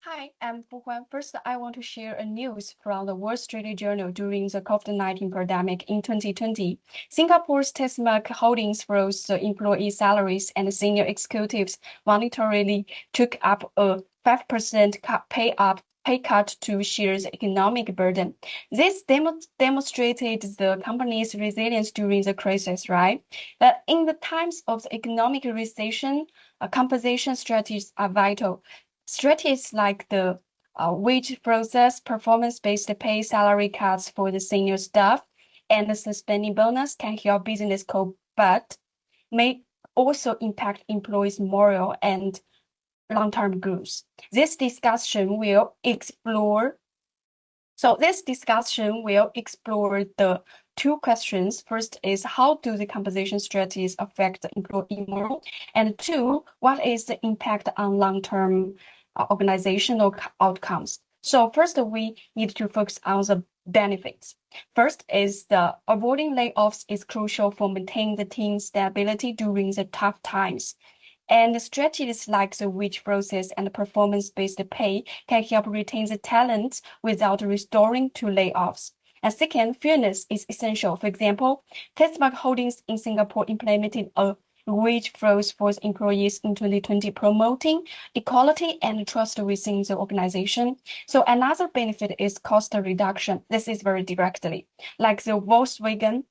Hi, I'm Fu Huan. First, I want to share a news from the Wall Street Journal during the COVID-19 pandemic in 2020. Singapore's Tesmac Holdings froze the employee salaries and senior executives voluntarily took up a 5% pay cut to share the economic burden. This demonstrated the company's resilience during the crisis, right? But in the times of the economic recession, compensation strategies are vital. Strategies like the wage process, performance-based pay, salary cuts for the senior staff, and the suspending bonus can help business cope, but may also impact employees' morale and long-term growth. This discussion will explore the two questions. First is how do the compensation strategies affect the employee morale? And two, what is the impact on long-term organizational outcomes? So first, we need to focus on the benefits. First is the avoiding layoffs is crucial for maintaining the team's stability during the tough times. And strategies like the wage process and performance-based pay can help retain the talent without restoring to layoffs. And second, fairness is essential. For example, Tesmac Holdings in Singapore implemented a wage freeze for employees in 2020, promoting equality and trust within the organization. So another benefit is cost reduction. This is very directly, like the Volkswagen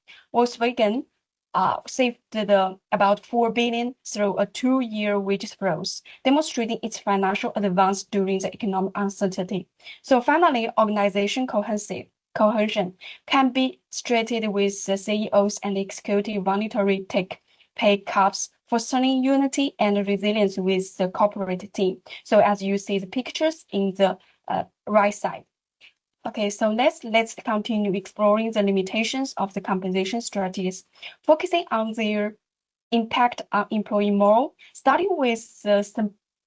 saved about 4 billion through a 2-year wage freeze, demonstrating its financial advance during the economic uncertainty. So finally, organization cohesion can be strengthened with the CEOs and executive voluntary take pay cuts, fostering unity and resilience with the corporate team. So as you see the pictures in the right side. Okay, so let's continue exploring the limitations of the compensation strategies, focusing on their impact on employee morale. Starting with the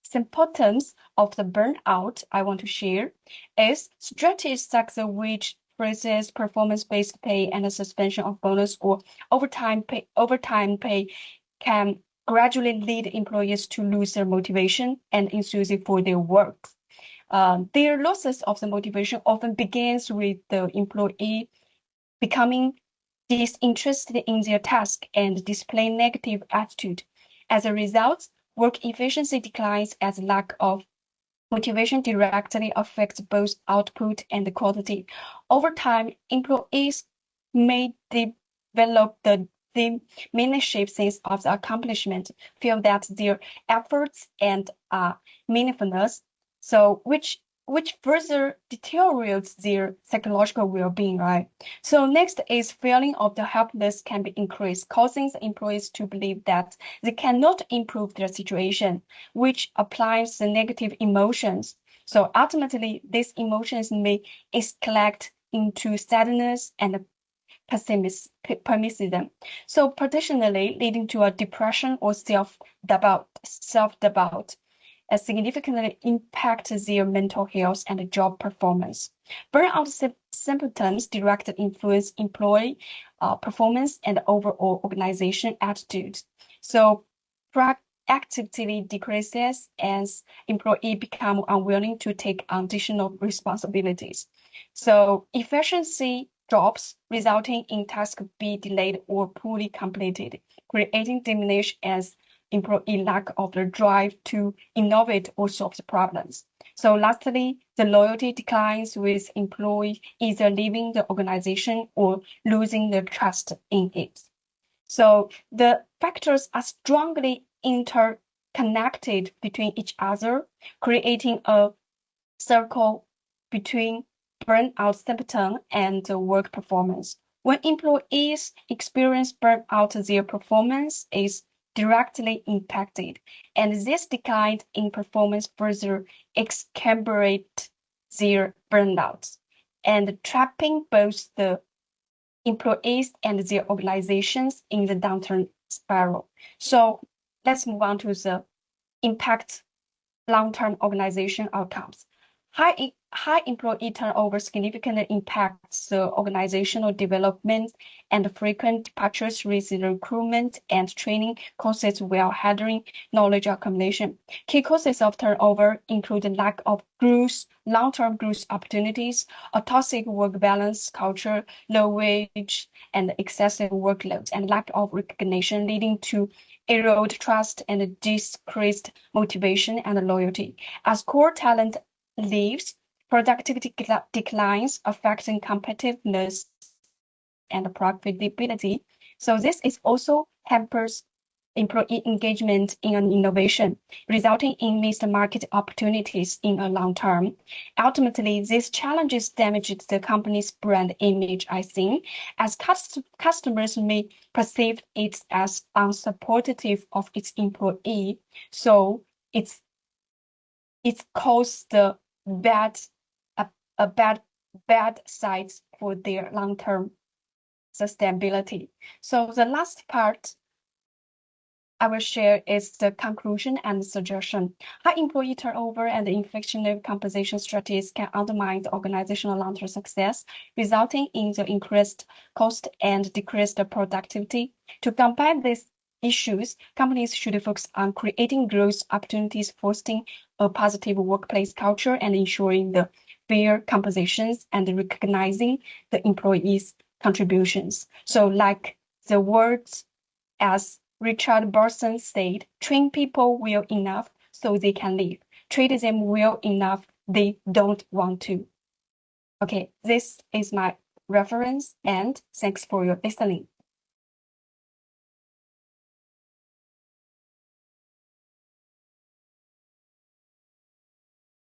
symptoms of the burnout, I want to share is strategies like the wage freezes, performance-based pay, and the suspension of bonus or overtime pay can gradually lead employees to lose their motivation and enthusiasm for their work. Their losses of the motivation often begins with the employee becoming disinterested in their task and displaying negative attitude. As a result, work efficiency declines as lack of motivation directly affects both output and quality. Over time, employees may develop the diminished sense of the accomplishment, feel that their efforts and meaningfulness, so which further deteriorates their psychological well-being, right? So next is feeling of the helpless can be increased, causing the employees to believe that they cannot improve their situation, which applies the negative emotions. So ultimately, these emotions may escalate into sadness and pessimism. So potentially leading to a depression or self-doubt significantly impact their mental health and job performance. Burnout symptoms directly influence employee performance and overall organization attitude. So activity decreases as employees become unwilling to take additional responsibilities. So efficiency drops, resulting in tasks be delayed or poorly completed, creating diminished as employee lack of the drive to innovate or solve the problems. So lastly, the loyalty declines with employees either leaving the organization or losing their trust in it. So the factors are strongly interconnected between each other, creating a circle between burnout symptom and work performance. When employees experience burnout, their performance is directly impacted, and this decline in performance further exacerbates their burnouts and trapping both the employees and their organizations in the downturn spiral. So let's move on to the impact long-term organization outcomes. High employee turnover significantly impacts the organizational development, and frequent departures raise the recruitment and training costs while hindering knowledge accumulation. Key causes of turnover include lack of growth, long-term growth opportunities, a toxic work balance culture, low wage, and excessive workloads, and lack of recognition, leading to erode trust and decreased motivation and loyalty. As core talent leaves, productivity declines, affecting competitiveness and profitability. So this is also hampers employee engagement in an innovation, resulting in missed market opportunities in a long term. Ultimately, these challenges damage the company's brand image, I think, as customers may perceive it as unsupportive of its employee. So it's caused the bad a bad sides for their long-term sustainability. So the last part I will share is the conclusion and suggestion. High employee turnover and ineffective compensation strategies can undermine the organizational long-term success, resulting in the increased cost and decreased productivity. To combat these issues, companies should focus on creating growth opportunities, fostering a positive workplace culture, and ensuring the fair compensations and recognizing the employees' contributions. So, like the words as Richard Burson said, train people well enough so they can live. Treat them well enough they don't want to. Okay, this is my reference, and thanks for your listening.